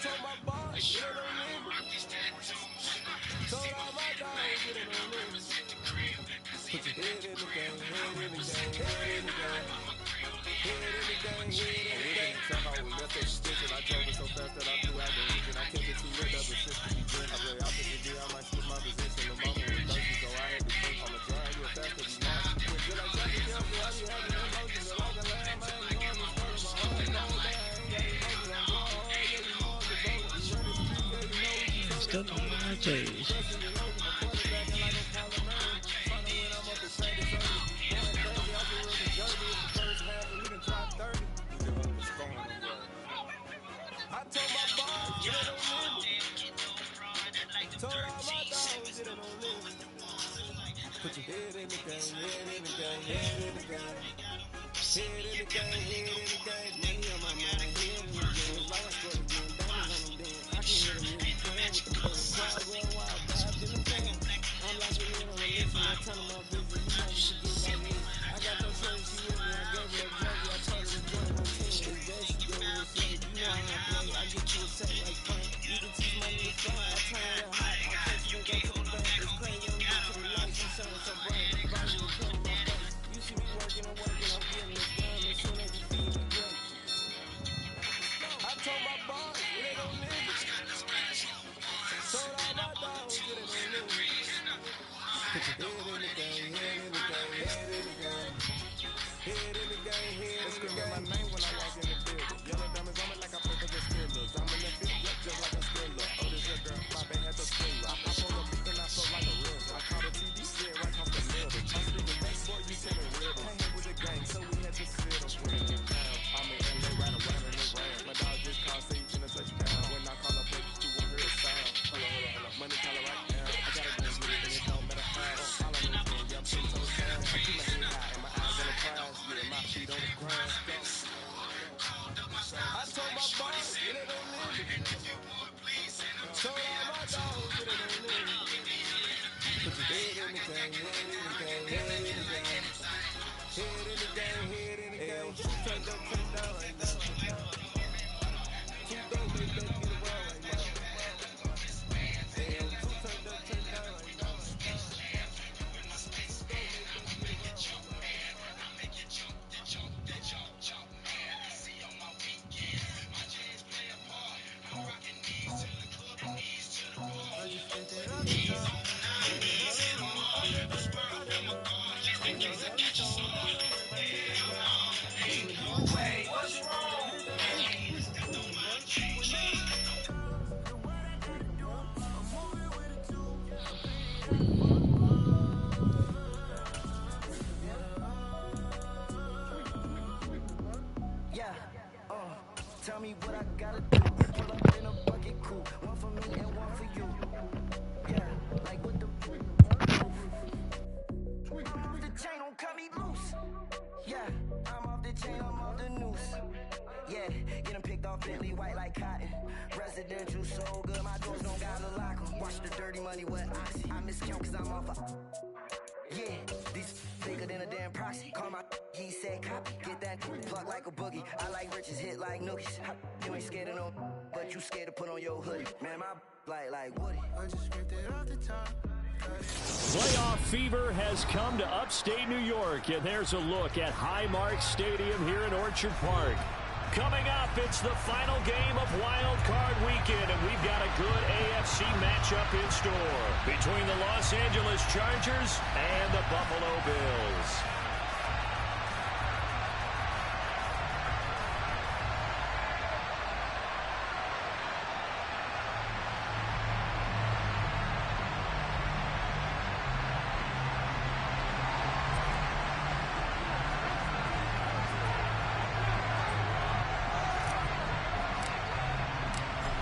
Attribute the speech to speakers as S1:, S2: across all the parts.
S1: told my boss, get it on me. Told all my dogs, get it on me. Put your head in the game, head in the game, head in the game. Head in the game, head in the game. Track out with left extension. I drove it so fast that I threw out the engine. I kept it too lit up, assist to be good. I play opposite D, I might skip my position. The mama was thirsty, so I had to think on the grind real fast to be nice. Feel like Jackie Kelsey, I be having emotions. Feel like a lamb, I ain't going to start my heart. No, I ain't got emotions. I'm going hard, yeah, you know I'm the boat. You run the street, yeah, you know you told
S2: Still
S1: it.
S2: on my days.
S1: I told my boss, get it on limit. Told all my dogs, get it on limit. Put your head in the game, head in the game, head in the game. Head in the game, head in the game. Money on my mind, head in the game. It's like I started getting diamonds on them dance. I can hear the music playing with the bullets. Crowd going wild, vibes in the fan. I'm like a hit on a mission, I tell them I'm busy. You know you should get like me. I got no shorty, she with me. I gave her a druggie, I told her to join my team. It's bad, she gave me a shorty. You know how I play, I get you a set like fun. You can teach money to fly, I turn it hot. I catch you and go to the bank. It's crazy, I'm get to the lights, I'm shining so bright. Body will kill my face. You see me working, I'm working, I'm getting it done. As soon as you feel me, great. I told my boss, get it on limit. Told all my dogs, get it on limit. Put your head in the game, head in the game, head in the game. Head in the game, head in the game. My name when I walk in the building. Yellow diamonds on me like I play for the Steelers. I'm in the field, yep, just like a Steeler. Oh, this your girl, my band had the Steeler. I pop on the beat and I flow like a real. I caught a TD, yeah, right off the middle. I'm speaking next, boy, you tell me real. Hang here with the gang, so we had to sit on swing it down. I'm in LA, right around in the rain. My dog just called, say you finna touch down. When I call up, baby, you won't hear a sound. Hold up, money color right now. I gotta go and get it, and it don't matter how. All I know is, yeah, I'm sitting so sound. I keep my head high and my eyes on the prize. Yeah, my feet on the ground. I told my boss, get it on limit. Told all my dogs, get it on limit. Put your head in the game, head in the game, head in the game. Head in the game, head in the game. Turn down right now. Two dope, they don't get around right now. Two turned down right now.
S3: Tell me what I gotta do. Pull up in a bucket, cool. One for me and one for you. Yeah, like with the chain, don't cut me loose. Yeah, I'm off the chain, I'm off the noose. Yeah, getting picked off Bentley, white like cotton. Residential so good, my doors don't gotta lock 'em. Watch the dirty money with oxy. I miscount cause I'm off a. Yeah, these bigger than a damn proxy. Call my he said copy. Get that plug like a boogie. I like riches, hit like nookies. You ain't scared of no, but you scared to put on your hoodie. Man, my like Woody. I just ripped it off the top.
S4: Playoff fever has come to upstate New York, and there's a look at Highmark Stadium here in Orchard Park. Coming up, it's the final game of Wild Card Weekend, and we've got a good AFC matchup in store between the Los Angeles Chargers and the Buffalo Bills.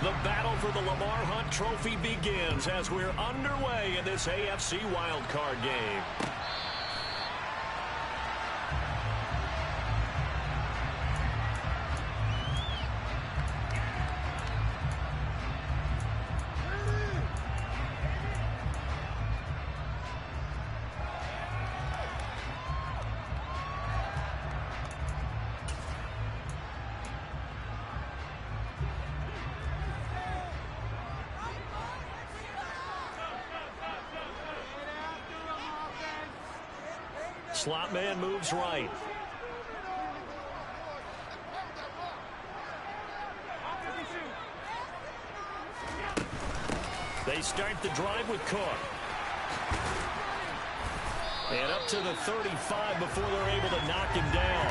S4: The battle for the Lamar Hunt Trophy begins as we're underway in this AFC wildcard game. Slot man moves right. They start the drive with Cook. And up to the 35 before they're able to knock him down.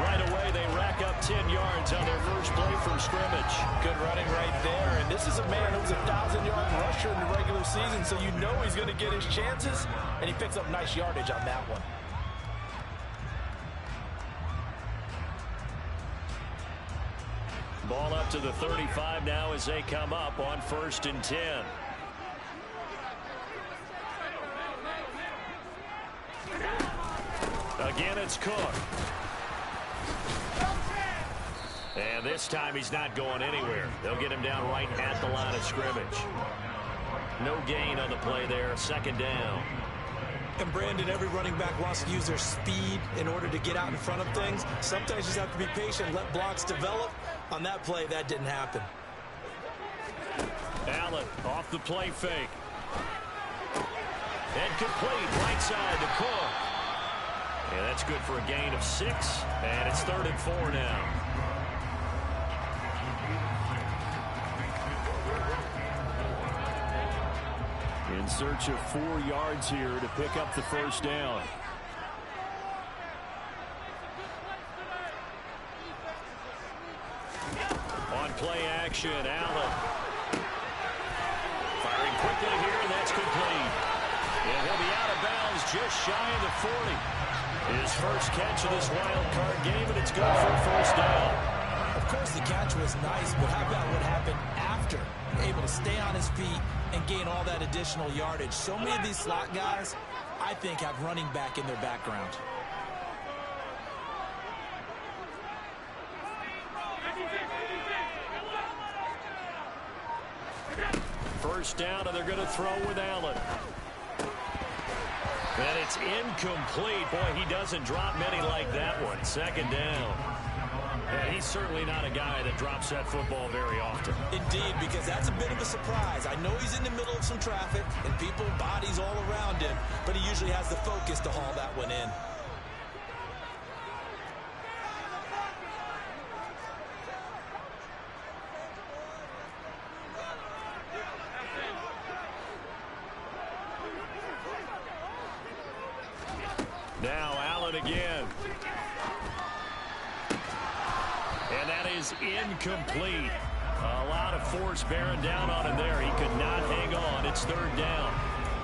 S4: Right away, they rack up 10 yards on their first play from scrimmage.
S2: Good running right there. And this is a man who's a 1,000-yard rusher in the regular season, so you know he's going to get his chances, and he picks up nice yardage on that one.
S4: Ball up to the 35 now as they come up on 1st and 10. Again, it's Cook. And this time he's not going anywhere. They'll get him down right at the line of scrimmage. No gain on the play there. 2nd down.
S2: And Brandon, every running back wants to use their speed in order to get out in front of things. Sometimes you just have to be patient, let blocks develop. On that play, that didn't happen.
S4: Allen off the play fake. And complete right side to Cook. And that's good for a gain of 6. And it's 3rd and 4 now. In search of 4 yards here to pick up the 1st down. On play action, Allen. Firing quickly here, and that's complete. And he'll be out of bounds just shy of the 40. His first catch of this wild card game, and it's good for a 1st down.
S2: Of course, the catch was nice, but how about what happened after? Able to stay on his feet and gain all that additional yardage. So many of these slot guys, I think, have running back in their background.
S4: First down, and they're going to throw with Allen. And it's incomplete. Boy, he doesn't drop many like that one. 2nd down. And he's certainly not a guy that drops that football very often.
S2: Indeed, because that's a bit of a surprise. I know he's in the middle of some traffic and people, bodies all around him, but he usually has the focus to haul that one in.
S4: Now Allen again. And that is incomplete. A lot of force bearing down on him there. He could not hang on. It's 3rd down.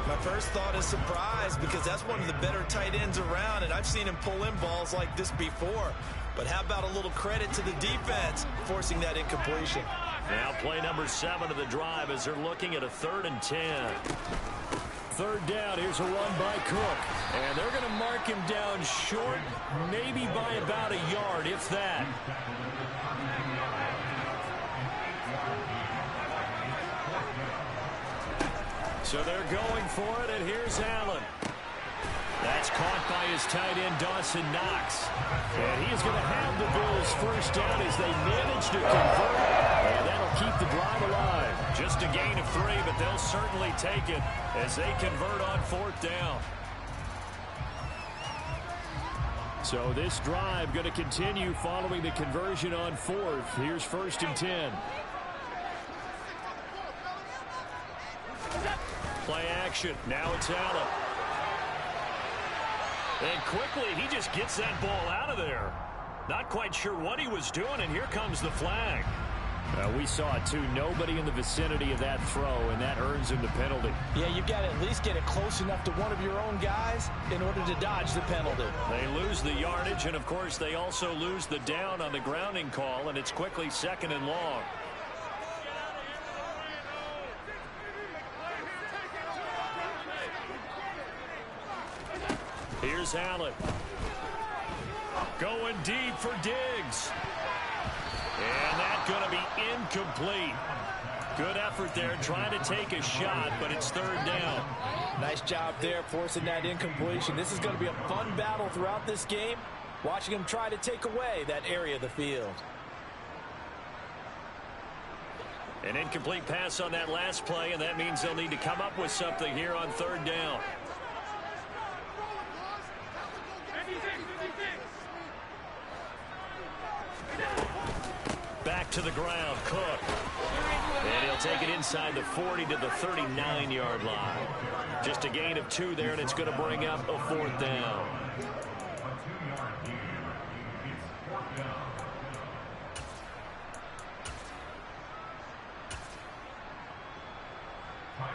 S2: My first thought is surprise, because that's one of the better tight ends around, and I've seen him pull in balls like this before. But how about a little credit to the defense forcing that incompletion?
S4: Now play number 7 of the drive as they're looking at a 3rd and 10. 3rd down. Here's a run by Cook. And they're going to mark him down short, maybe by about a yard, if that. So they're going for it, and here's Allen. That's caught by his tight end, Dawson Knox. And he is going to have the Bills' first down as they manage to convert. And that'll keep the drive alive. Just a gain of 3, but they'll certainly take it as they convert on 4th down. So this drive going to continue following the conversion on 4th. Here's 1st and 10. Play action. Now it's Allen. And quickly, he just gets that ball out of there. Not quite sure what he was doing, and here comes the flag. We saw it, too. Nobody in the vicinity of that throw, and that earns him the penalty.
S2: Yeah, you've got to at least get it close enough to one of your own guys in order to dodge the penalty.
S4: They lose the yardage, and, of course, they also lose the down on the grounding call, and it's quickly 2nd and long. Here's Allen. Going deep for Diggs. And that's going to be incomplete. Good effort there trying to take a shot, but it's 3rd down.
S2: Nice job there forcing that incompletion. This is going to be a fun battle throughout this game, watching him try to take away that area of the field.
S4: An incomplete pass on that last play, and that means they'll need to come up with something here on 3rd down. to the ground. Cook. And he'll take it inside the 40 to the 39-yard line. Just a gain of 2 there, and it's going to bring up a 4th down.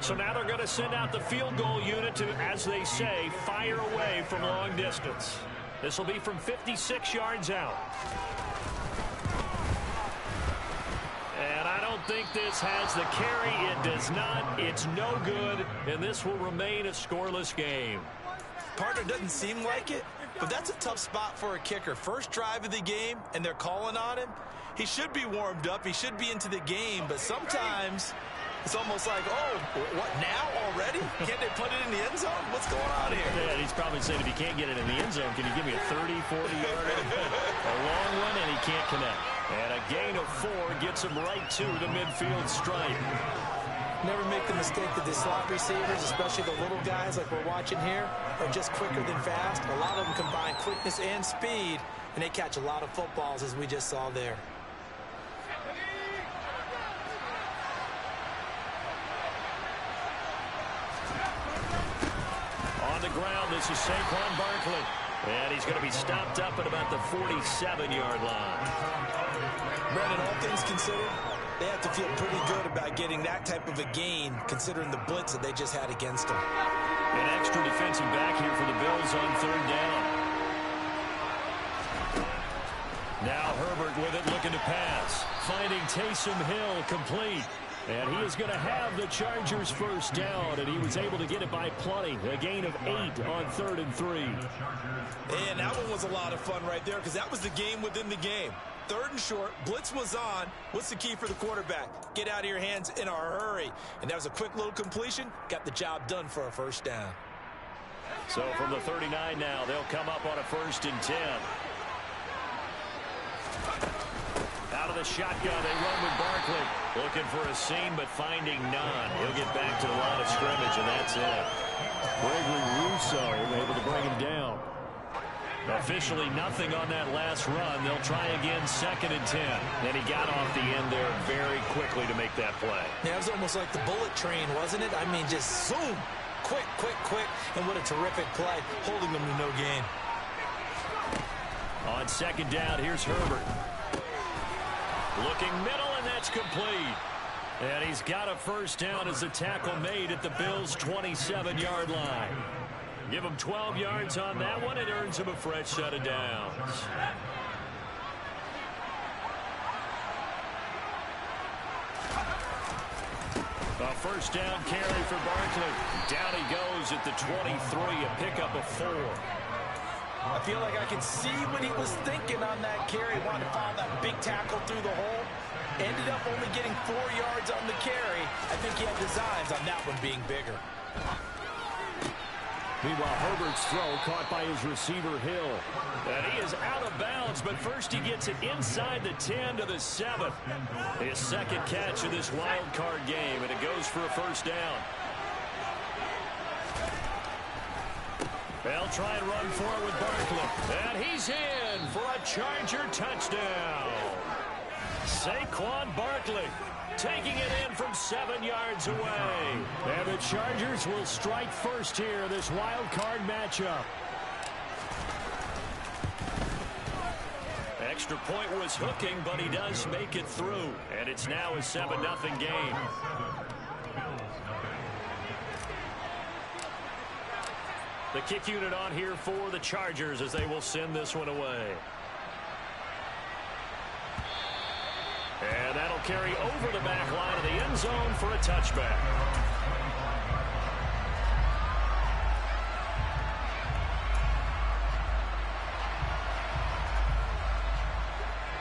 S4: So now they're going to send out the field goal unit to, as they say, fire away from long distance. This will be from 56 yards out. And I don't think this has the carry. It does not. It's no good, and this will remain a scoreless game.
S2: Partner, doesn't seem like it, but that's a tough spot for a kicker. First drive of the game, and they're calling on him. He should be warmed up. He should be into the game, but sometimes it's almost like, oh, what, now already? Can't they put it in the end zone? What's going on here?
S4: Yeah, he's probably saying, if you can't get it in the end zone, can you give me a 30, 40-yarder? A long one, and he can't connect. And a gain of 4 gets him right to the midfield stripe.
S2: Never make the mistake that the slot receivers, especially the little guys like we're watching here, are just quicker than fast. A lot of them combine quickness and speed, and they catch a lot of footballs, as we just saw there.
S4: On the ground, this is Saquon Barkley. And he's going to be stopped up at about the 47-yard line.
S2: Brandon, all things considered, they have to feel pretty good about getting that type of a gain, considering the blitz that they just had against them.
S4: An extra defensive back here for the Bills on 3rd down. Now Herbert with it, looking to pass. Finding Taysom Hill complete. And he is going to have the Chargers first down, and he was able to get it by plenty. A gain of 8 on 3rd and 3.
S2: And that one was a lot of fun right there, because that was the game within the game. 3rd and short, blitz was on. What's the key for the quarterback? Get out of your hands in a hurry. And that was a quick little completion. Got the job done for a first down.
S4: So from the 39 now, they'll come up on a 1st and 10. Out of the shotgun, they run with Barkley. Looking for a seam, but finding none. He'll get back to the line of scrimmage, and that's it. Gregory Rousseau able to bring him down. Officially nothing on that last run. They'll try again, 2nd and 10. And he got off the end there very quickly to make that play.
S2: Yeah, it was almost like the bullet train, wasn't it? I mean, just zoom. Quick, quick, quick. And what a terrific play, holding them to no gain.
S4: On 2nd down, here's Herbert. Looking middle, and that's complete. And he's got a first down as the tackle made at the Bills' 27-yard line. Give him 12 yards on that one. It earns him a fresh set of downs. A first down carry for Barkley. Down he goes at the 23, a pickup of 4.
S2: I feel like I can see what he was thinking on that carry. Wanted to follow that big tackle through the hole. Ended up only getting 4 yards on the carry. I think he had designs on that one being bigger.
S4: Meanwhile, Herbert's throw caught by his receiver, Hill. And he is out of bounds, but first he gets it inside the 10 to the 7. His 2nd catch of this wild card game, and it goes for a first down. They'll try and run for it with Barkley. And he's in for a Charger touchdown. Saquon Barkley taking it in from 7 yards away. And the Chargers will strike first here, this wild card matchup. Extra point was hooking, but he does make it through. And it's now a 7-0 game. The kick unit on here for the Chargers as they will send this one away. And that'll carry over the back line of the end zone for a touchback.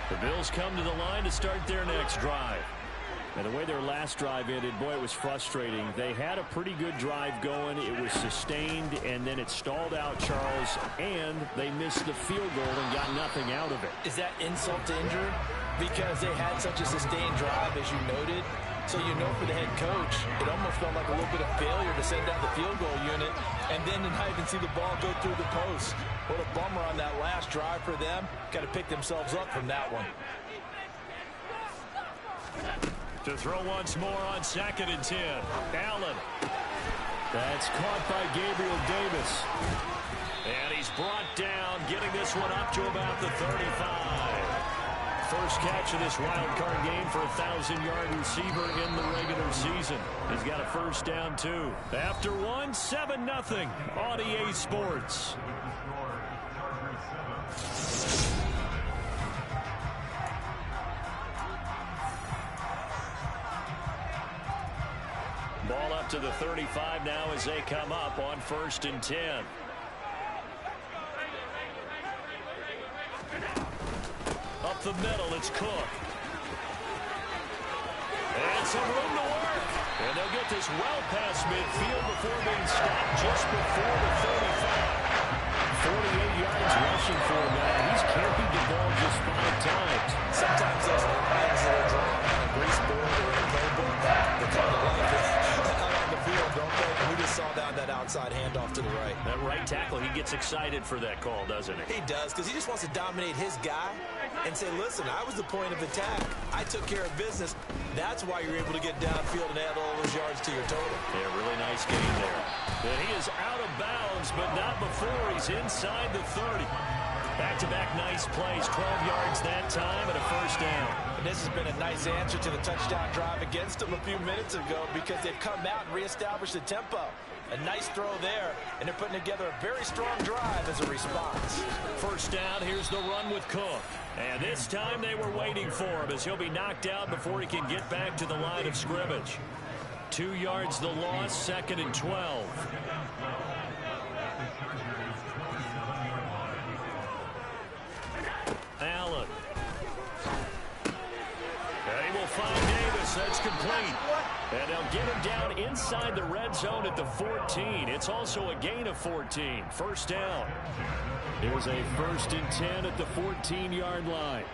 S4: The Bills come to the line to start their next drive. And the way their last drive ended, boy, it was frustrating. They had a pretty good drive going. It was sustained, and then it stalled out, Charles, and they missed the field goal and got nothing out of it.
S2: Is that insult to injury? Because they had such a sustained drive, as you noted. So you know for the head coach, it almost felt like a little bit of failure to send out the field goal unit and then to not even see the ball go through the post. What a bummer on that last drive for them. Got to pick themselves up from that one.
S4: To throw once more on 2nd and 10. Allen. That's caught by Gabriel Davis. And he's brought down, getting this one up to about the 35. First catch of this wild card game for a 1,000-yard receiver in the regular season. He's got a first down, too. After one, 7-0 on EA Sports. Ball up to the 35 now as they come up on 1st and 10. Up the middle, it's Cook. And some room to work. And they'll get this well past midfield before being stopped just before the 35. 48 yards rushing for him now. He's carried the ball just 5 times.
S2: Sometimes those lines that are drawn on a grease board or a playbook, they come to life out on the field, don't they? We just saw that outside handoff to the right.
S4: That right tackle, he gets excited for that call, doesn't he?
S2: He does, because he just wants to dominate his guy and say, listen, I was the point of attack. I took care of business. That's why you're able to get downfield and add all those yards to your total.
S4: Yeah, really nice game there. And he is out of bounds, but not before he's inside the 30. Back-to-back nice plays, 12 yards that time and a first down.
S2: And this has been a nice answer to the touchdown drive against them a few minutes ago because they've come out and reestablished the tempo. A nice throw there, and they're putting together a very strong drive as a response.
S4: First down, here's the run with Cook. And this time they were waiting for him as he'll be knocked out before he can get back to the line of scrimmage. 2 yards the loss, 2nd and 12. Allen. And he will find Davis. That's complete. And they'll get him down inside the red zone at the 14. It's also a gain of 14. First down. Here's a 1st and 10 at the 14-yard line.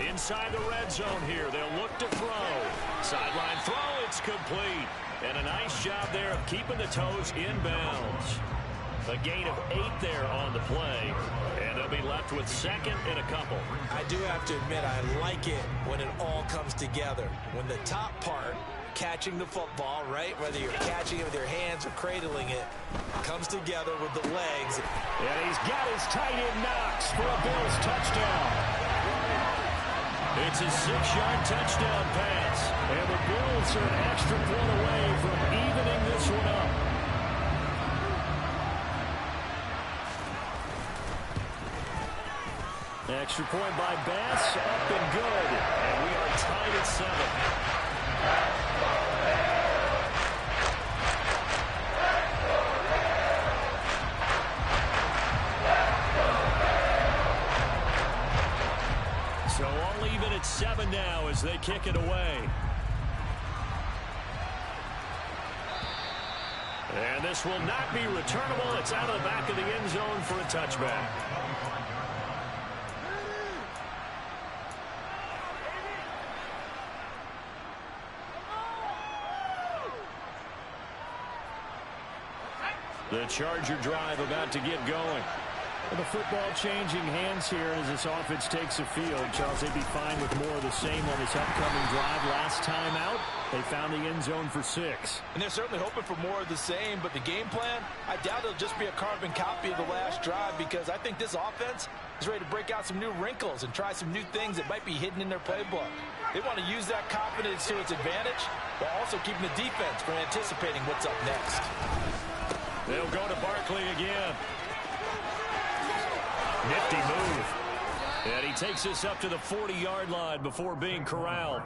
S4: Inside the red zone here. They'll look to throw. Sideline throw. It's complete. And a nice job there of keeping the toes inbounds. A gain of 8 there on the play. And they'll be left with 2nd and a couple.
S2: I do have to admit, I like it when it all comes together. When the top part, catching the football, right, whether you're catching it with your hands or cradling it, comes together with the legs.
S4: And he's got his tight end Knox for a Bills touchdown. It's a 6-yard touchdown pass. And the Bills are an extra point away from evening this one up. Extra point by Bass, up and good. And we are tied at 7. So all even at 7 now as they kick it away. And this will not be returnable. It's out of the back of the end zone for a touchback. The Charger drive about to get going. The football changing hands here as this offense takes the field. Charles, they'd be fine with more of the same on this upcoming drive. Last time out, they found the end zone for 6.
S2: And they're certainly hoping for more of the same, but the game plan, I doubt it'll just be a carbon copy of the last drive because I think this offense is ready to break out some new wrinkles and try some new things that might be hidden in their playbook. They want to use that confidence to its advantage while also keeping the defense from anticipating what's up next.
S4: They'll go to Barkley again. Nifty move. And he takes us up to the 40-yard line before being corralled.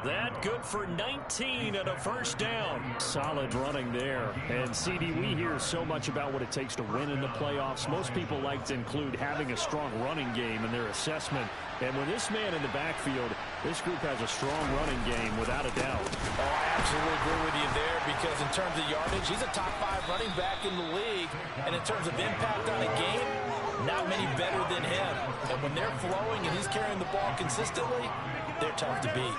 S4: That good for 19 and a first down. Solid running there. And, CD, we hear so much about what it takes to win in the playoffs. Most people like to include having a strong running game in their assessment. And when this man in the backfield, this group has a strong running game without a doubt.
S2: Oh, I absolutely agree with you there because in terms of yardage, he's a top 5 running back in the league. And in terms of impact on a game, not many better than him. And when they're flowing and he's carrying the ball consistently, they're tough to beat.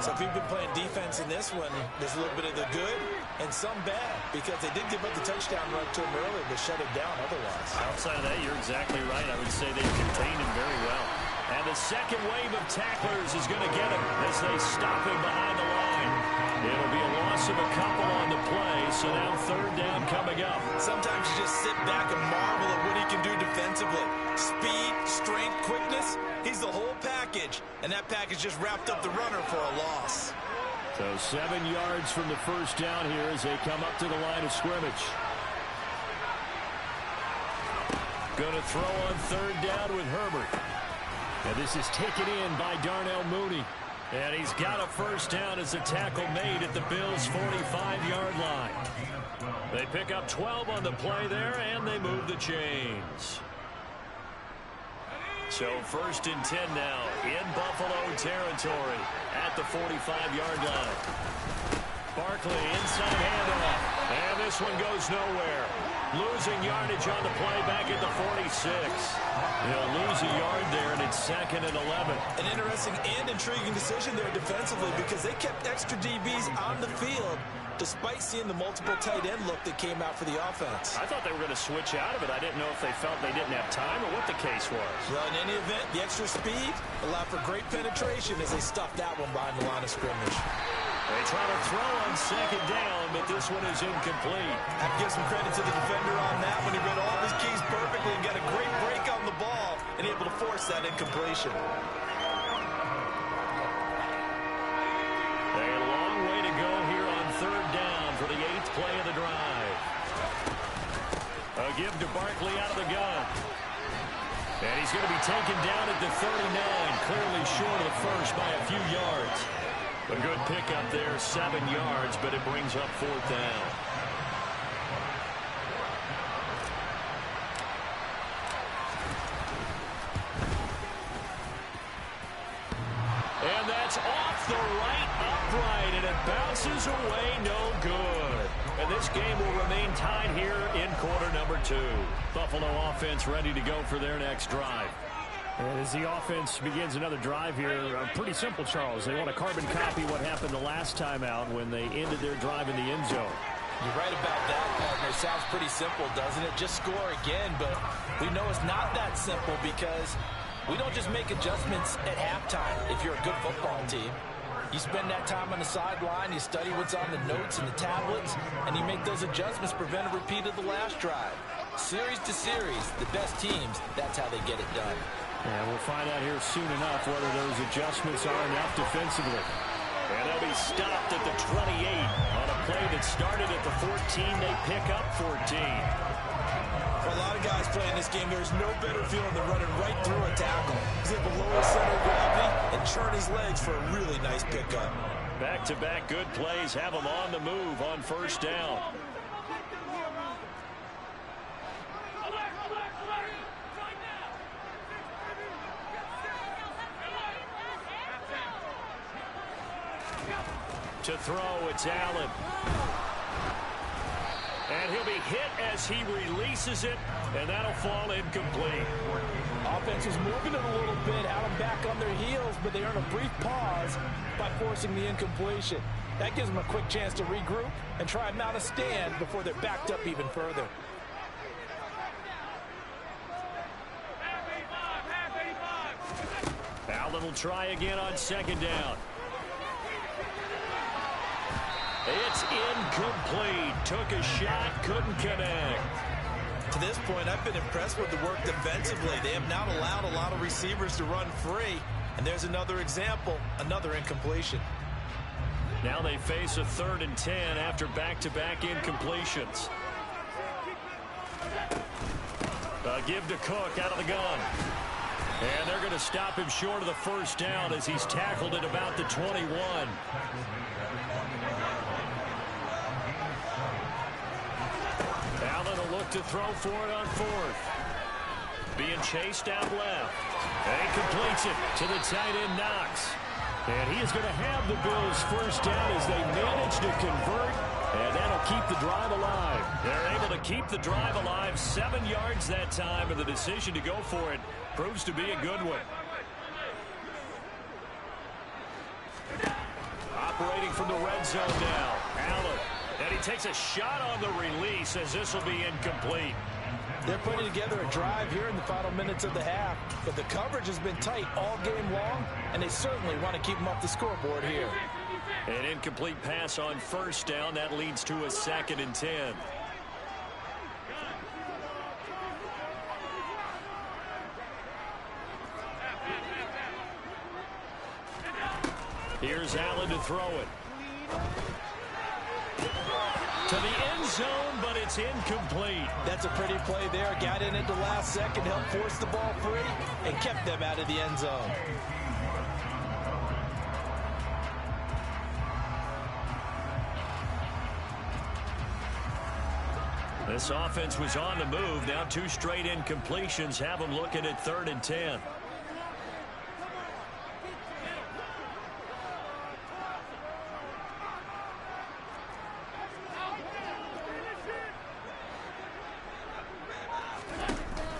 S2: So if you've been playing defense in this one, there's a little bit of the good And some bad, because they did give up the touchdown run to him earlier, but shut him down otherwise.
S4: Outside of that, you're exactly right. I would say they contained him very well. And the second wave of tacklers is going to get him as they stop him behind the line. It'll be a loss of a couple on the play, so now third down coming up.
S2: Sometimes you just sit back and marvel at what he can do defensively. Speed, strength, quickness, he's the whole package. And that package just wrapped up the runner for a loss.
S4: So 7 yards from the first down here as they come up to the line of scrimmage. Going to throw on third down with Herbert. And this is taken in by Darnell Mooney. And he's got a first down as a tackle made at the Bills' 45-yard line. They pick up 12 on the play there, and they move the chains. So first and 10 now in Buffalo territory at the 45-yard line. Barkley inside handoff, and this one goes nowhere. Losing yardage on the play back at the 46. They'll lose a yard there, and it's 2nd and 11.
S2: An interesting and intriguing decision there defensively because they kept extra DBs on the field despite seeing the multiple tight end look that came out for the offense.
S4: I thought they were going to switch out of it. I didn't know if they felt they didn't have time or what the case was.
S2: Well, in any event, the extra speed allowed for great penetration as they stuffed that one behind the line of scrimmage.
S4: They try to throw on second down, but this one is incomplete.
S2: I have to give some credit to the defender on that when he read all of his keys perfectly and got a great break on the ball and able to force that incompletion.
S4: A long way to go here on third down for the 8th play of the drive. A give to Barkley out of the gun. And he's going to be taken down at the 39, clearly short of the first by a few yards. A good pickup there, 7 yards, but it brings up fourth down. And that's off the right upright, and it bounces away, no good. And this game will remain tied here in quarter number 2. Buffalo offense ready to go for their next drive. And as the offense begins another drive here, pretty simple, Charles. They want to carbon copy what happened the last time out when they ended their drive in the end zone.
S2: You're right about that, partner. Sounds pretty simple, doesn't it? Just score again, but we know it's not that simple because we don't just make adjustments at halftime if you're a good football team. You spend that time on the sideline, you study what's on the notes and the tablets, and you make those adjustments, prevent a repeat of the last drive. Series to series, the best teams, that's how they get it done.
S4: And we'll find out here soon enough whether those adjustments are enough defensively. And they'll be stopped at the 28 on a play that started at the 14. They pick up 14.
S2: For a lot of guys playing this game, there's no better feeling than running right through a tackle. He's able to lower center of gravity and churn his legs for a really nice pickup.
S4: Back-to-back good plays have them on the move on first down. To throw, it's Allen. And he'll be hit as he releases it, and that'll fall incomplete.
S2: Offense is moving it a little bit, out and back on their heels, but they earn a brief pause by forcing the incompletion. That gives them a quick chance to regroup and try and mount a stand before they're backed up even further.
S4: Allen will try again on second down. It's incomplete. Took a shot, couldn't connect.
S2: To this point, I've been impressed with the work defensively. They have not allowed a lot of receivers to run free. And there's another example, another incompletion.
S4: Now they face a 3rd and 10 after back-to-back incompletions. Give to Cook out of the gun. And they're going to stop him short of the first down as he's tackled at about the 21. Allen will look to throw for it on 4th. Being chased out left. And he completes it to the tight end Knox. And he is going to have the Bills first down as they manage to convert. And that'll keep the drive alive. They're able to keep the drive alive. 7 yards that time, and the decision to go for it proves to be a good one. Operating from the red zone now. Allen And he takes a shot on the release as this will be incomplete.
S2: They're putting together a drive here in the final minutes of the half, but the coverage has been tight all game long, and they certainly want to keep them off the scoreboard here.
S4: An incomplete pass on first down. That leads to a 2nd and 10. Here's Allen to throw it. To the end zone, but it's incomplete.
S2: That's a pretty play there. Got in at the last second, helped force the ball free, and kept them out of the end zone.
S4: This offense was on the move. Now 2 straight incompletions have them looking at 3rd and 10.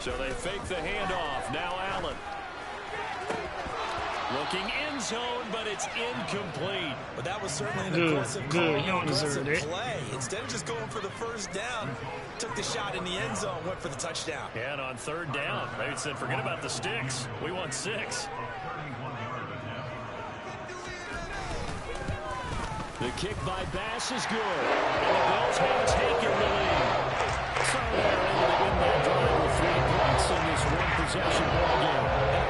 S4: So they fake the handoff. Now Allen. Looking end zone, but it's incomplete.
S2: But that was certainly an aggressive call, an aggressive play. Instead of just going for the first down, took the shot in the end zone, went for the touchdown.
S4: And on 3rd down, they said, forget about the sticks. We want 6. The kick by Bass is good. And the Bills have taken the lead. So they're able to win that drive with 3 points in this one-possession ball game.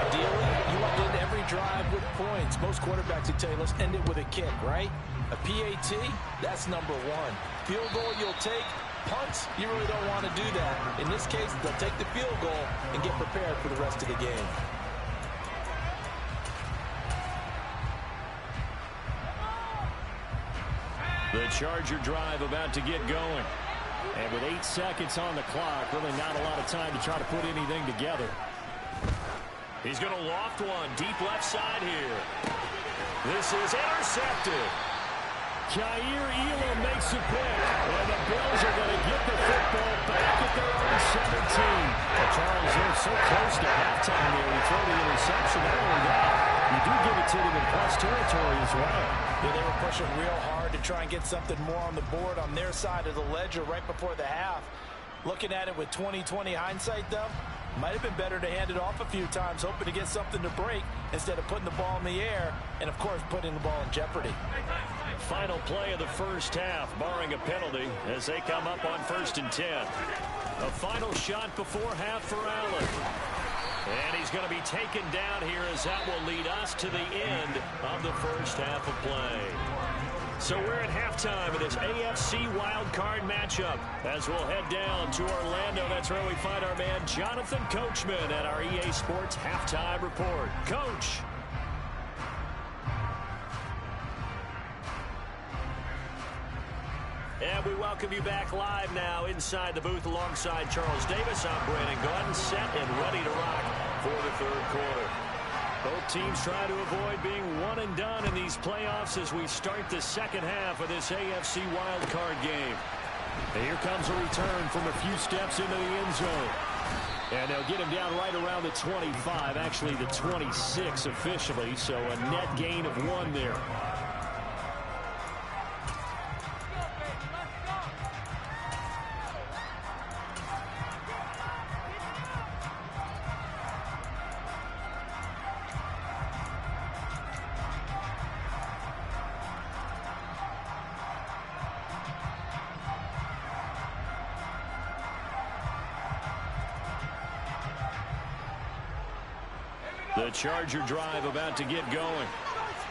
S2: Ideally, you want to end every drive with points. Most quarterbacks would tell you, let's end it with a kick, right? A PAT, that's number 1. Field goal you'll take. Punts, you really don't want to do that. In this case, they'll take the field goal and get prepared for the rest of the game.
S4: The Charger drive about to get going. And with 8 seconds on the clock, really not a lot of time to try to put anything together. He's going to loft one deep left side here. This is intercepted. Jair Elam makes a pick. And the Bills are going to get the football back at their own 17. Well, Charles, they're so close to halftime there. We throw the interception. Not only that, you do give it to them in plus territory as well.
S2: Yeah, they were pushing real hard to try and get something more on the board on their side of the ledger right before the half. Looking at it with 20/20 hindsight, though, might have been better to hand it off a few times, hoping to get something to break instead of putting the ball in the air and, of course, putting the ball in jeopardy.
S4: Final play of the first half, barring a penalty, as they come up on 1st and 10. A final shot before half for Allen. And he's going to be taken down here as that will lead us to the end of the first half of play. So we're at halftime of this AFC wildcard matchup as we'll head down to Orlando. That's where we find our man Jonathan Coachman at our EA Sports Halftime Report. Coach. And we welcome you back live now inside the booth alongside Charles Davis. I'm Brandon Gordon, set and ready to rock for the 3rd quarter. Both teams try to avoid being one and done in these playoffs as we start the second half of this AFC wildcard game. And here comes a return from a few steps into the end zone. And they'll get him down right around the 25, actually the 26 officially, so a net gain of 1 there. The Charger drive about to get going.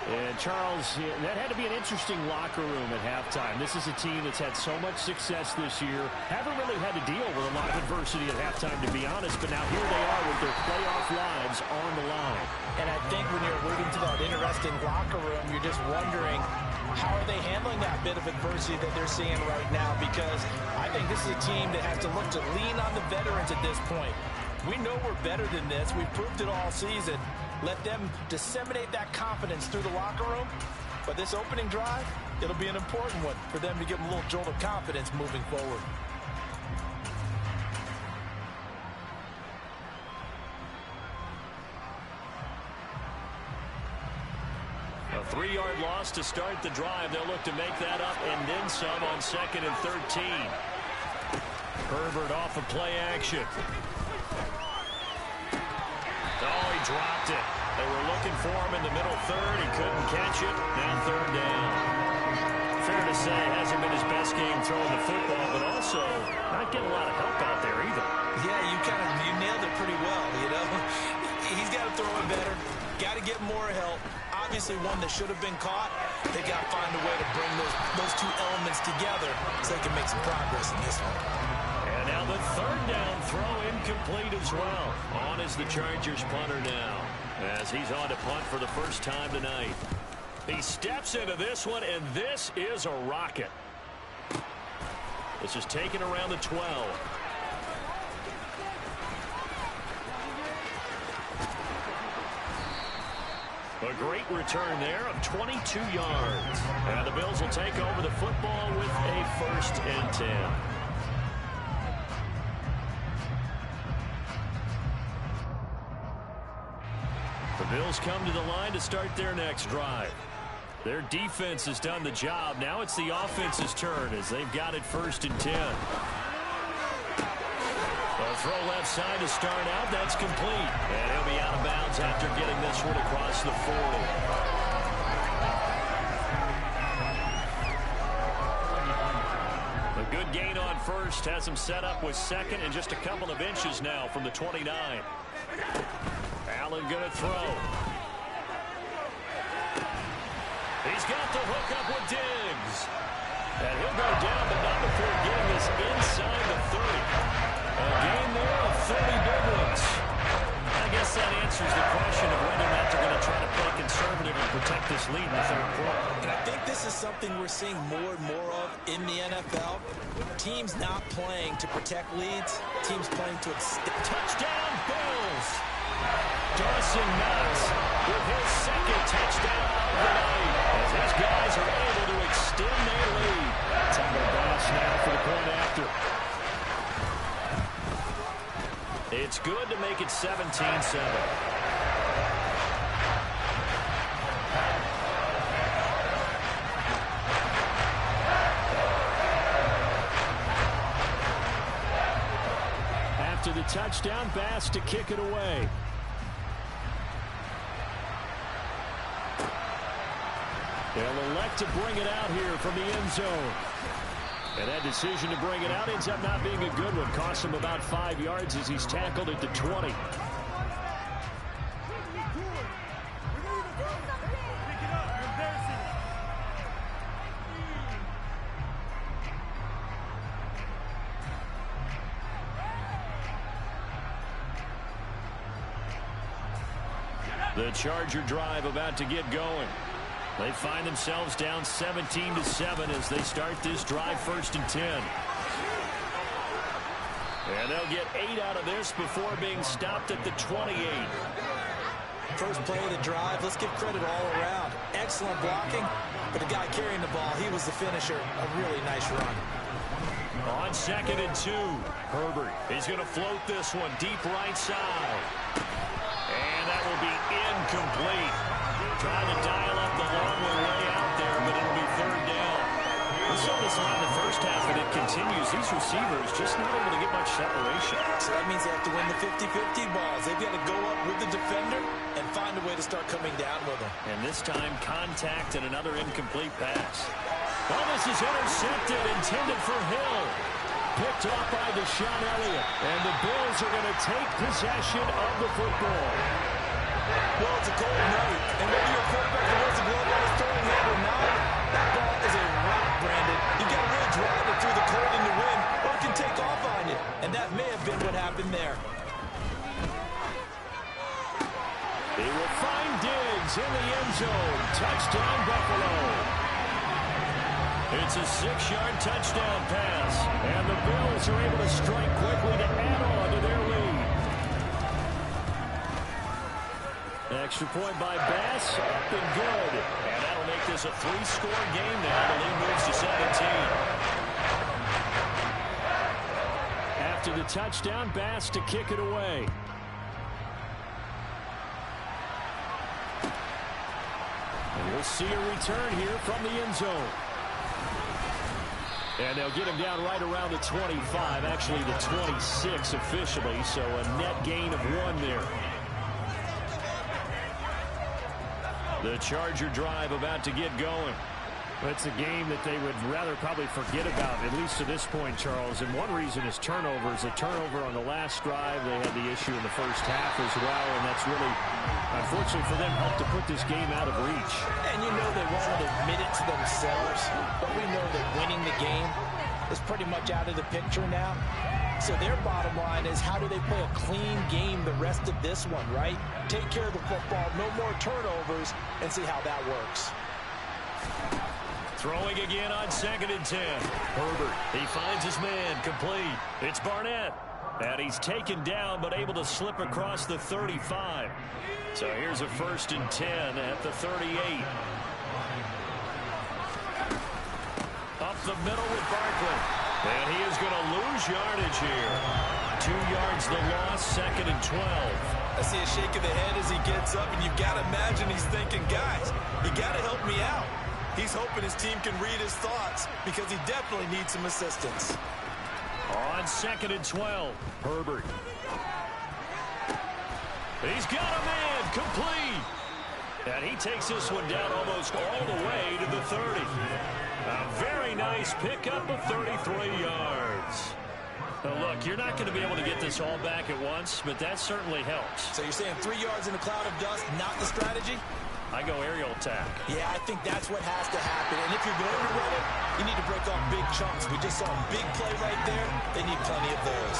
S4: And Charles, that had to be an interesting locker room at halftime. This is a team that's had so much success this year. Haven't really had to deal with a lot of adversity at halftime, to be honest. But now here they are with their playoff lives on the line.
S2: And I think when you're alluding to that interesting locker room, you're just wondering, how are they handling that bit of adversity that they're seeing right now? Because I think this is a team that has to look to lean on the veterans at this point. We know we're better than this. We've proved it all season. Let them disseminate that confidence through the locker room. But this opening drive, it'll be an important one for them to give them a little jolt of confidence moving forward.
S4: A 3-yard loss to start the drive. They'll look to make that up and then some on 2nd and 13. Herbert off of play action. Oh, he dropped it. They were looking for him in the middle third. He couldn't catch it. Now 3rd down. Fair to say, it hasn't been his best game throwing the football, but also not getting a lot of help out there either.
S2: Yeah, you nailed it pretty well, you know. He's got to throw it better. Got to get more help. Obviously one that should have been caught. They got to find a way to bring those two elements together so they can make some progress in this one.
S4: And now the 3rd down throw incomplete as well. On is the Chargers punter now, as he's on to punt for the first time tonight. He steps into this one, and this is a rocket. This is taken around the 12. A great return there of 22 yards. And the Bills will take over the football with a 1st and 10. The Bills come to the line to start their next drive. Their defense has done the job. Now it's the offense's turn as they've got it 1st and 10. A throw left side to start out. That's complete. And he'll be out of bounds after getting this one across the 40. A good gain on 1st. Has him set up with 2nd and just a couple of inches now from the 29. Allen going to throw. He's got the hook up with Diggs. And he'll go down, but not before getting this inside the 30. A gain there of 30 big ones. I guess that answers the question of whether or not they're going to try to play conservative and protect this lead in the 3rd quarter.
S2: And I think this is something we're seeing more and more of in the NFL. Teams not playing to protect leads. Teams playing to extend.
S4: Touchdown, Bills! Dawson Knox with his 2nd touchdown of the night. As these guys are able to extend their lead. Tyler Bass now for the point after. It's good to make it 17-7. After the touchdown, Bass to kick it away. They'll elect to bring it out here from the end zone. And that decision to bring it out ends up not being a good one. Costs him about 5 yards as he's tackled at the 20. The Charger drive about to get going. They find themselves down 17-7 as they start this drive 1st and 10. And they'll get 8 out of this before being stopped at the 28.
S2: First play of the drive, let's give credit all around. Excellent blocking, but the guy carrying the ball, he was the finisher. A really nice run.
S4: On 2nd and 2, Herbert is going to float this one deep right side. And that will be incomplete. Trying to dial up the long way out there, but it'll be 3rd down. We saw this line in the first half, and it continues. These receivers just not able to get much separation.
S2: So that means they have to win the 50-50 balls. They've got to go up with the defender and find a way to start coming down with them.
S4: And this time, contact and another incomplete pass. Well, this is intercepted, intended for Hill. Picked off by Deshaun Elliott. And the Bills are going to take possession of the football.
S2: Well, it's a cold night, and whether you're a quarterback who wears a glove on his throwing hand or not, that ball is a rock, Brandon. You got to really drive it through the cold and the wind, or it can take off on you, and that may have been what happened there.
S4: They will find Diggs in the end zone. Touchdown, Buffalo. It's a 6-yard touchdown pass, and the Bills are able to strike quickly to add on to their lead. Extra point by Bass, up and good. And that'll make this a 3-score game now. The lead moves to 17. After the touchdown, Bass to kick it away. And we'll see a return here from the end zone. And they'll get him down right around the 25, actually the 26 officially, so a net gain of 1 there. The Charger drive about to get going.
S5: It's a game that they would rather probably forget about, at least to this point, Charles. And one reason is turnovers. A turnover on the last drive. They had the issue in the first half as well, and that's really, unfortunately for them, helped to put this game out of reach.
S2: And you know they won't admit it to themselves, but we know that winning the game is pretty much out of the picture now. So their bottom line is, how do they play a clean game the rest of this one, right? Take care of the football, no more turnovers, and see how that works.
S4: Throwing again on 2nd and 10. Herbert, he finds his man, complete. It's Barnett. And he's taken down, but able to slip across the 35. So here's a 1st and 10 at the 38. Up the middle with Barkley. And he is going to lose yardage here. 2 yards the loss, 2nd and 12.
S2: I see a shake of the head as he gets up, and you've got to imagine he's thinking, guys, you got to help me out. He's hoping his team can read his thoughts because he definitely needs some assistance.
S4: On 2nd and 12, Herbert. He's got a man, complete. And he takes this one down almost all the way to the 30. A very nice pickup of 33 yards. Now look, you're not going to be able to get this all back at once, but that certainly helps.
S2: So you're saying 3 yards in a cloud of dust, not the strategy?
S4: I go aerial attack.
S2: Yeah, I think that's what has to happen. And if you're going to run it, you need to break off big chunks. We just saw a big play right there. They need plenty of those.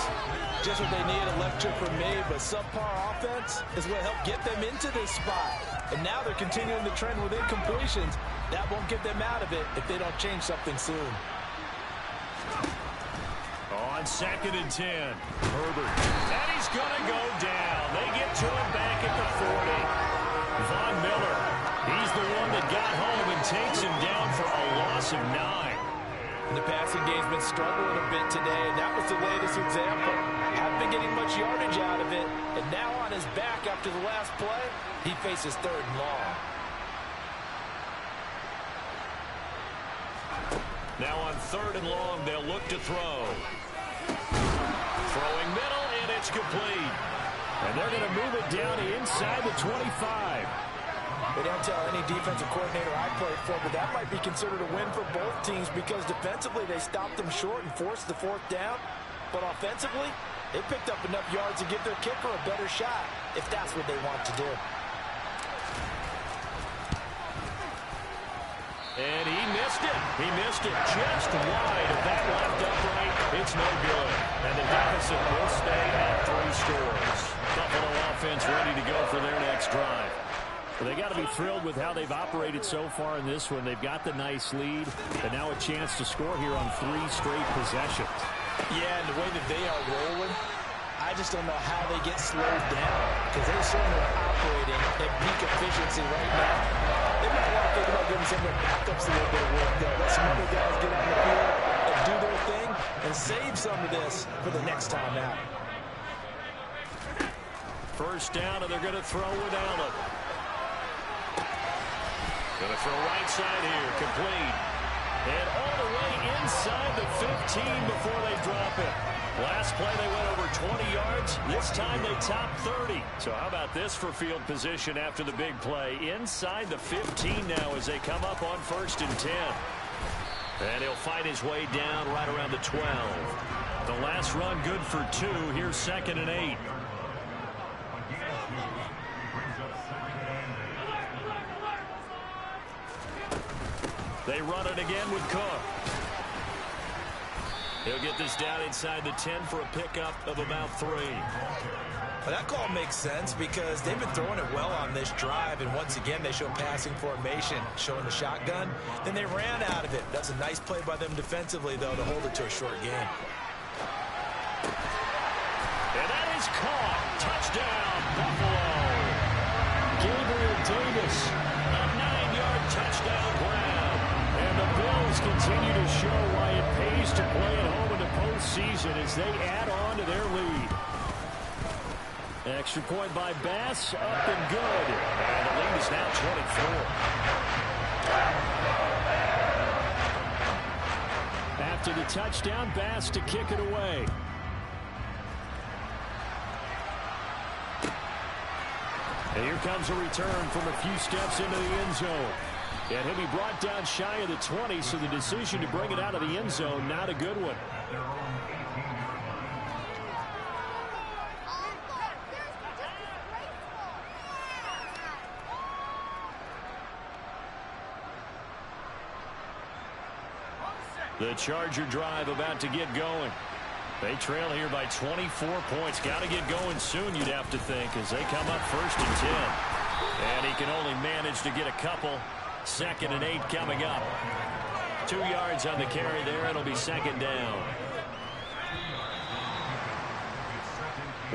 S2: Just what they need, electric from me, but subpar offense is what helped get them into this spot. And now they're continuing the trend with incompletions. That won't get them out of it if they don't change something soon.
S4: On 2nd and 10, Herbert. And he's going to go down. They get to him back at the 40. Von Miller, he's the one that got home and takes him down for a loss of 9.
S2: The passing game's been struggling a bit today, and that was the latest example. Haven't been getting much yardage out of it, and now on his back after the last play, he faces 3rd and long.
S4: Now on 3rd and long, they'll look to throw. Throwing middle, and it's complete. And they're going to move it down inside the 25.
S2: They don't tell any defensive coordinator I played for, but that might be considered a win for both teams because defensively they stopped them short and forced the 4th down. But offensively, they picked up enough yards to give their kicker a better shot if that's what they want to do.
S4: And he missed it. He missed it just wide of that left upright. It's no good. And the deficit will stay at 3 scores. Buffalo offense ready to go for their next drive. Well, they got to be thrilled with how they've operated so far in this one. They've got the nice lead, and now a chance to score here on 3 straight possessions.
S2: Yeah, and the way that they are rolling, I just don't know how they get slowed down because they're certainly operating at peak efficiency right now. They might want to think about giving some of their backups a little bit of work, though. Let some other guys get on the field and do their thing and save some of this for the next time out.
S4: First down, and they're going to throw with Allen. Going to throw right side here, complete. And all the way inside the 15 before they drop it. Last play they went over 20 yards. This time they topped 30. So how about this for field position after the big play? Inside the 15 now as they come up on 1st and 10. And he'll fight his way down right around the 12. The last run good for 2. Here's 2nd and 8. They run it again with Cook. He'll get this down inside the 10 for a pickup of about 3.
S2: Well, that call makes sense because they've been throwing it well on this drive, and once again they show passing formation, showing the shotgun. Then they ran out of it. That's a nice play by them defensively, though, to hold it to a short game.
S4: And that is caught. Touchdown, Buffalo. Gabriel Davis, a 9-yard touchdown grab. And the Bills continue to show why it pays to play at home in the postseason as they add on to their lead. Extra point by Bass, up and good. And the lead is now 24. After the touchdown, Bass to kick it away. And here comes a return from a few steps into the end zone. And he'll be brought down shy of the 20, so the decision to bring it out of the end zone, not a good one. The Charger drive about to get going. They trail here by 24 points. Got to get going soon, you'd have to think, as they come up 1st and 10. And he can only manage to get a couple. 2nd and 8 coming up. 2 yards on the carry there. It'll be 2nd down.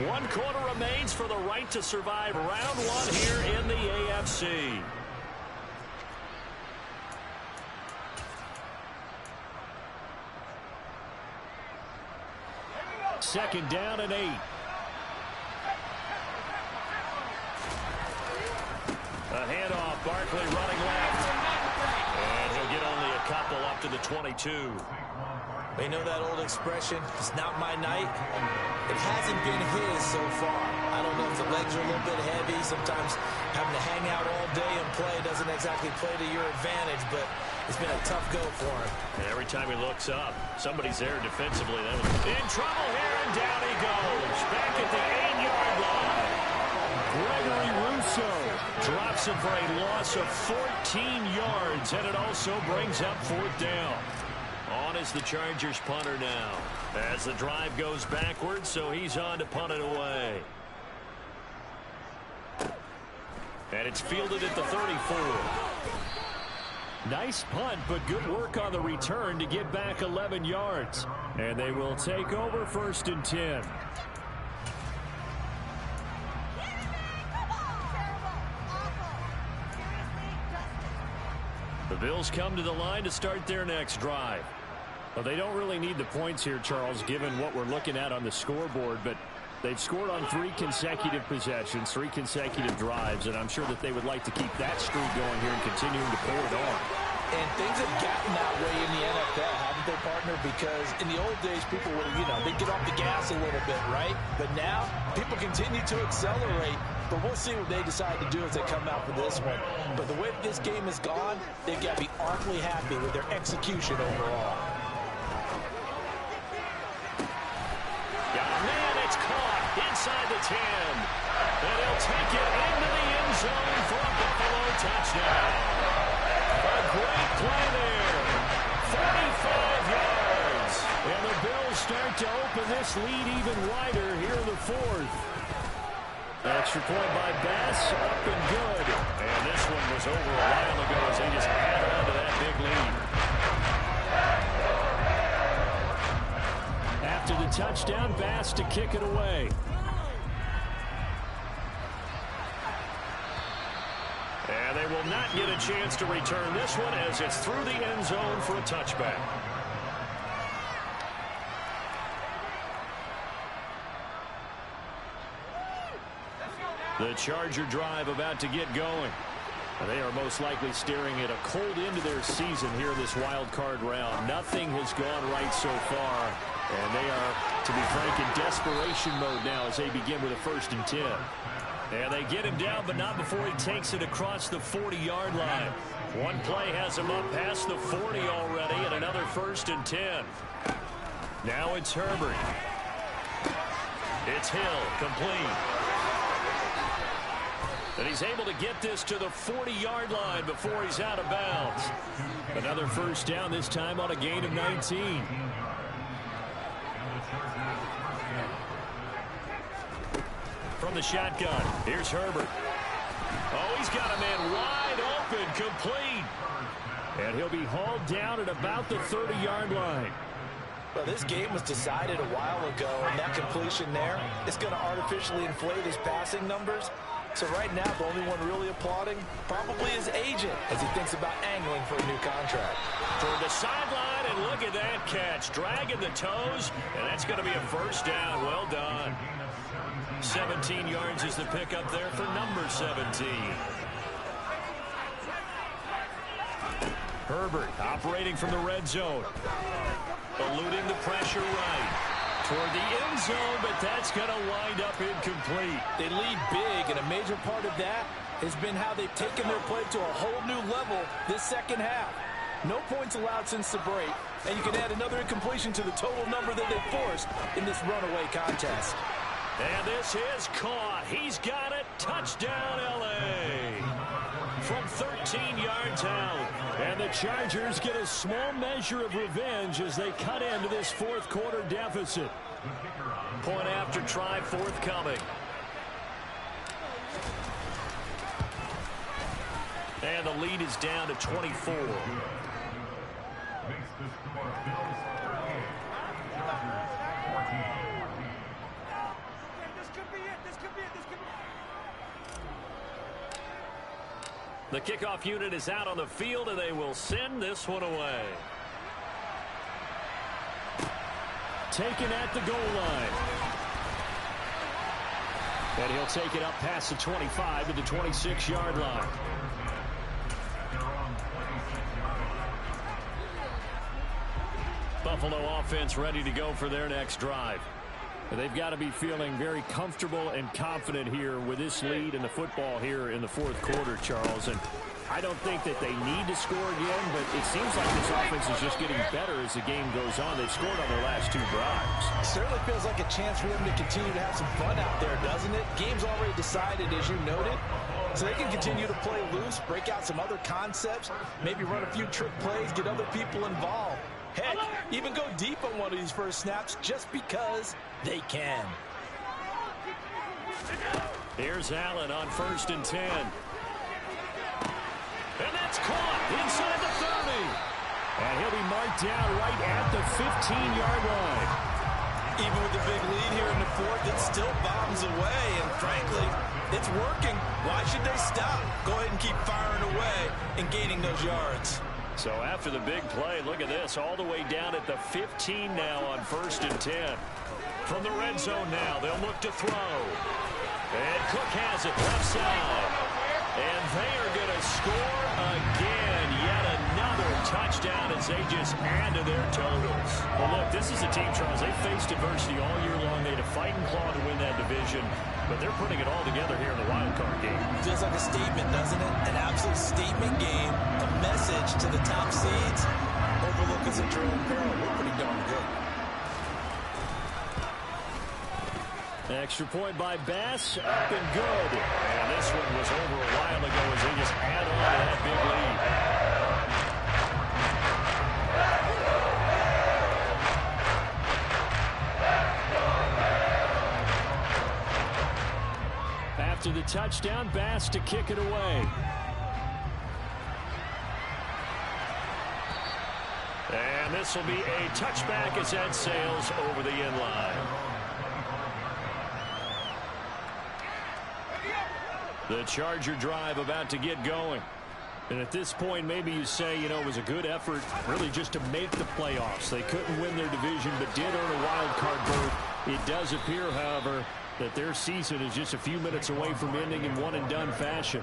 S4: 1 quarter remains for the right to survive round 1 here in the AFC. Second down and 8. A handoff, Barkley running left. And he'll get only a couple up to the 22.
S2: They know that old expression, it's not my night. It hasn't been his so far. I don't know if the legs are a little bit heavy. Sometimes having to hang out all day and play doesn't exactly play to your advantage, but it's been a tough go for him.
S4: And every time he looks up, somebody's there defensively. In trouble here, and down he goes. Back at the 8-yard line. Gregory Rousseau drops him for a loss of 14 yards, and it also brings up 4th down. On is the Chargers punter now. As the drive goes backwards, so he's on to punt it away. And it's fielded at the 34. Nice punt, but good work on the return to get back 11 yards. And they will take over 1st and 10. The Bills come to the line to start their next drive. Well, they don't really need the points here, Charles, given what we're looking at on the scoreboard, but they've scored on 3 consecutive possessions, 3 consecutive drives, and I'm sure that they would like to keep that streak going here and continuing to pour it on.
S2: And things have gotten that way in the NFL, haven't they, partner? Because in the old days, people would, they'd get off the gas a little bit, right? But now, people continue to accelerate, but we'll see what they decide to do as they come out for this one. But the way this game has gone, they've got to be awfully happy with their execution overall.
S4: Got a man, it's caught inside the 10. And he'll take it into the end zone for a Buffalo touchdown. A great play there. 45 yards. And the Bills start to open this lead even wider here in the 4th. Extra point by Bass, up and good. And this one was over a while ago as they just added on to that big lead. After the touchdown, Bass to kick it away. And they will not get a chance to return this one as it's through the end zone for a touchback. The Charger drive about to get going. They are most likely staring at a cold end to their season here in this wild card round. Nothing has gone right so far, and they are, to be frank, in desperation mode now as they begin with a 1st and 10. And they get him down, but not before he takes it across the 40-yard line. One play has him up past the 40 already, and another 1st and 10. Now it's Herbert. It's Hill, complete. And he's able to get this to the 40-yard line before he's out of bounds. Another 1st down, this time on a gain of 19. From the shotgun, here's Herbert. Oh, he's got a man wide open, complete. And he'll be hauled down at about the 30-yard line.
S2: Well, this game was decided a while ago, and that completion there is going to artificially inflate his passing numbers. So right now, the only one really applauding probably his agent as he thinks about angling for a new contract.
S4: Toward the sideline, and look at that catch. Dragging the toes, and that's going to be a 1st down. Well done. 17 yards is the pickup there for number 17. Herbert operating from the red zone. Eluding the pressure right. Toward the end zone, but that's going to wind up incomplete.
S2: They lead big, and a major part of that has been how they've taken their play to a whole new level this second half. No points allowed since the break, and you can add another incompletion to the total number that they forced in this runaway contest.
S4: And this is caught. He's got it. Touchdown, L.A. From 13 yards out. And the Chargers get a small measure of revenge as they cut into this fourth quarter deficit. Point after try forthcoming. And the lead is down to 24. The kickoff unit is out on the field, and they will send this one away. Taken at the goal line. And he'll take it up past the 25 to the 26-yard line. Buffalo offense ready to go for their next drive. They've got to be feeling very comfortable and confident here with this lead in the football here in the fourth quarter, Charles. And I don't think that they need to score again, but it seems like this offense is just getting better as the game goes on. They've scored on their last two drives.
S2: It certainly feels like a chance for them to continue to have some fun out there, doesn't it? Game's already decided, as you noted. So they can continue to play loose, break out some other concepts, maybe run a few trick plays, get other people involved. Heck, even go deep on one of these first snaps just because they can.
S4: Here's Allen on 1st and 10. And that's caught inside the 30. And he'll be marked down right at the 15-yard line.
S2: Even with the big lead here in the fourth, it still bombs away. And frankly, it's working. Why should they stop? Go ahead and keep firing away and gaining those yards.
S4: So after the big play, look at this, all the way down at the 15 now on 1st and 10. From the red zone now, they'll look to throw. And Cook has it left side. And they are going to score again. Yet another touchdown as they just add to their totals. Well, look, this is a team, Charles, they faced adversity all year long. They had to fight and claw to win that division. But they're putting it all together here in the wild card game.
S2: Feels like a statement, doesn't it? An absolute statement game. A message to the top seeds. Overlook as a trailing peril. We're pretty darn good.
S4: Extra point by Bass, up and good. And this one was over a while ago as they just add on to that big lead. After the touchdown, Bass to kick it away. And this will be a touchback as that sails over the end line. The Charger drive about to get going. And at this point, maybe you say, it was a good effort really just to make the playoffs. They couldn't win their division, but did earn a wild card berth. It does appear, however, that their season is just a few minutes away from ending in one-and-done fashion.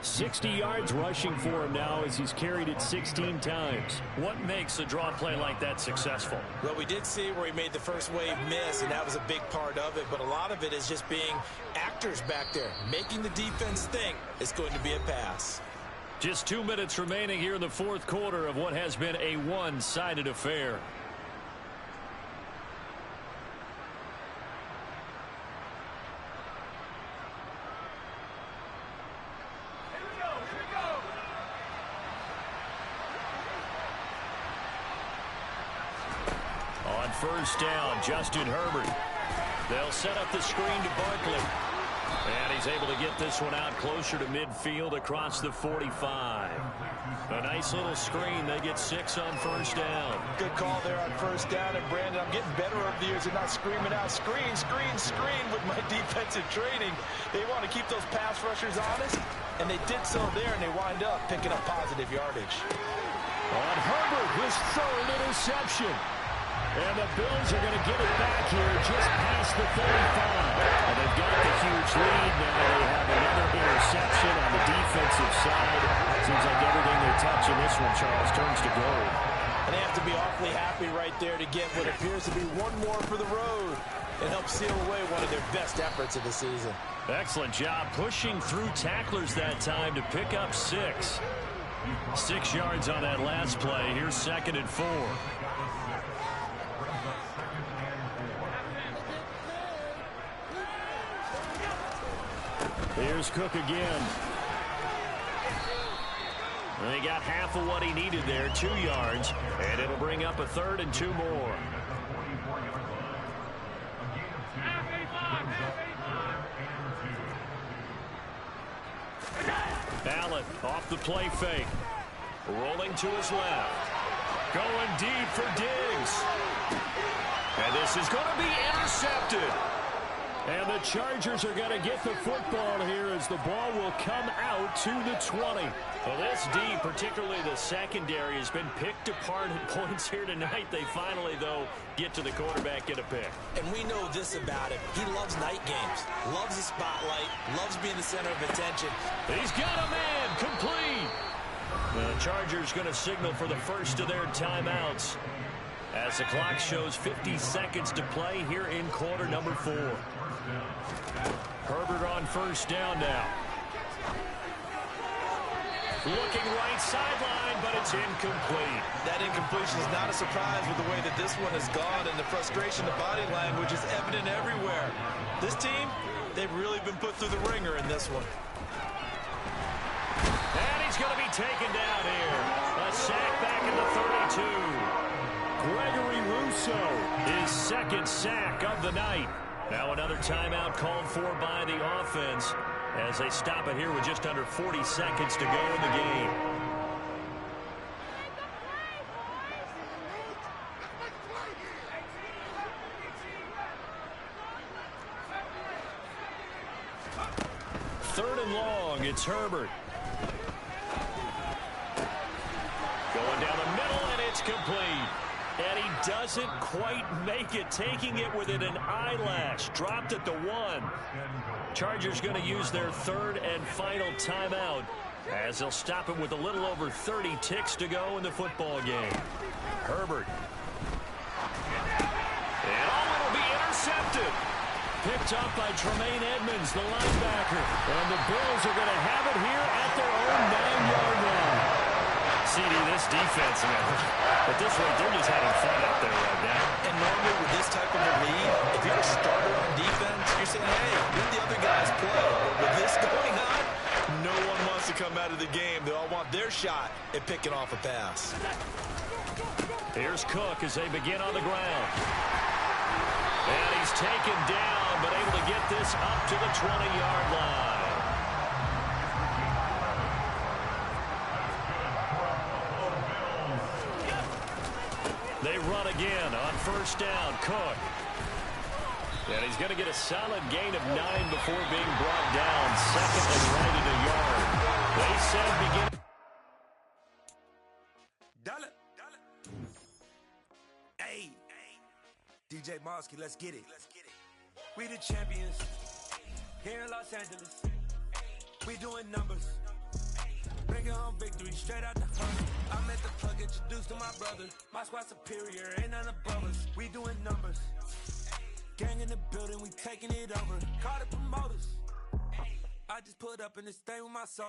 S4: 60 yards rushing for him now as he's carried it 16 times. What makes a draw play like that successful?
S2: Well, we did see where he made the first wave miss, and that was a big part of it. But a lot of it is just being actors back there, making the defense think it's going to be a pass.
S4: Just 2 minutes remaining here in the fourth quarter of what has been a one-sided affair. On first down, Justin Herbert. They'll set up the screen to Barkley. And he's able to get this one out closer to midfield across the 45. A nice little screen. They get 6 on first down.
S2: Good call there on first down. And, Brandon, I'm getting better over the years and not screaming out, screen, screen, screen with my defensive training. They want to keep those pass rushers honest, and they did so there, and they wind up picking up positive yardage.
S4: On Herbert, his third interception. And the Bills are going to get it back here just past the 35. And they've got the huge lead. Now they have another interception on the defensive side. Seems like everything they touch in this one, Charles, turns to gold.
S2: And they have to be awfully happy right there to get what appears to be one more for the road. It helps seal away one of their best efforts of the season.
S4: Excellent job pushing through tacklers that time to pick up 6. 6 yards on that last play. Here's 2nd and 4. Here's Cook again. And he got half of what he needed there, 2 yards. And it'll bring up a 3rd and 2 more. Allen off the play fake. Rolling to his left. Going deep for Diggs. And this is going to be intercepted. And the Chargers are going to get the football here as the ball will come out to the 20. Well, this D, particularly the secondary, has been picked apart at points here tonight. They finally, though, get to the quarterback, get a pick.
S2: And we know this about him. He loves night games, loves the spotlight, loves being the center of attention.
S4: He's got a man, complete. The Chargers going to signal for the first of their timeouts as the clock shows 50 seconds to play here in quarter number 4. Herbert on first down now. Looking right sideline, but it's incomplete.
S2: That incompletion is not a surprise with the way that this one has gone, and the frustration, the body language is evident everywhere. This team, they've really been put through the ringer in this one.
S4: And he's going to be taken down here. A sack back in the 32. Gregory Rousseau, his 2nd sack of the night. Now another timeout called for by the offense as they stop it here with just under 40 seconds to go in the game. Third and long, it's Herbert. Going down the middle, and it's complete. And he doesn't quite make it, taking it within an eyelash. Dropped at the 1. Chargers going to use their 3rd and final timeout as they'll stop him with a little over 30 ticks to go in the football game. Herbert. And it'll be intercepted. Picked up by Tremaine Edmonds, the linebacker. And the Bills are going to have it here at their own 9-yard line. CD, this defense, at this rate, they're just having fun out there right now.
S2: And normally with this type of a lead, if you're a starter on defense, you're saying, hey, let the other guys play. With this going on, no one wants to come out of the game. They all want their shot at picking off a pass.
S4: Here's Cook as they begin on the ground. And he's taken down, but able to get this up to the 20-yard line. They run again on first down. Cook. And he's going to get a solid gain of 9 before being brought down. 2nd and right at a yard. They said begin.
S1: Dollar. Hey. DJ Mosky, let's get it. We the champions. Here in Los Angeles. We doing numbers. Bringing home victory straight out the hunt. I'm at the plug, introduced to my brother. My squad superior, ain't none above us. We doing numbers. Gang in the building, we taking it over. Call the promoters. I just put up in this thing with my soul.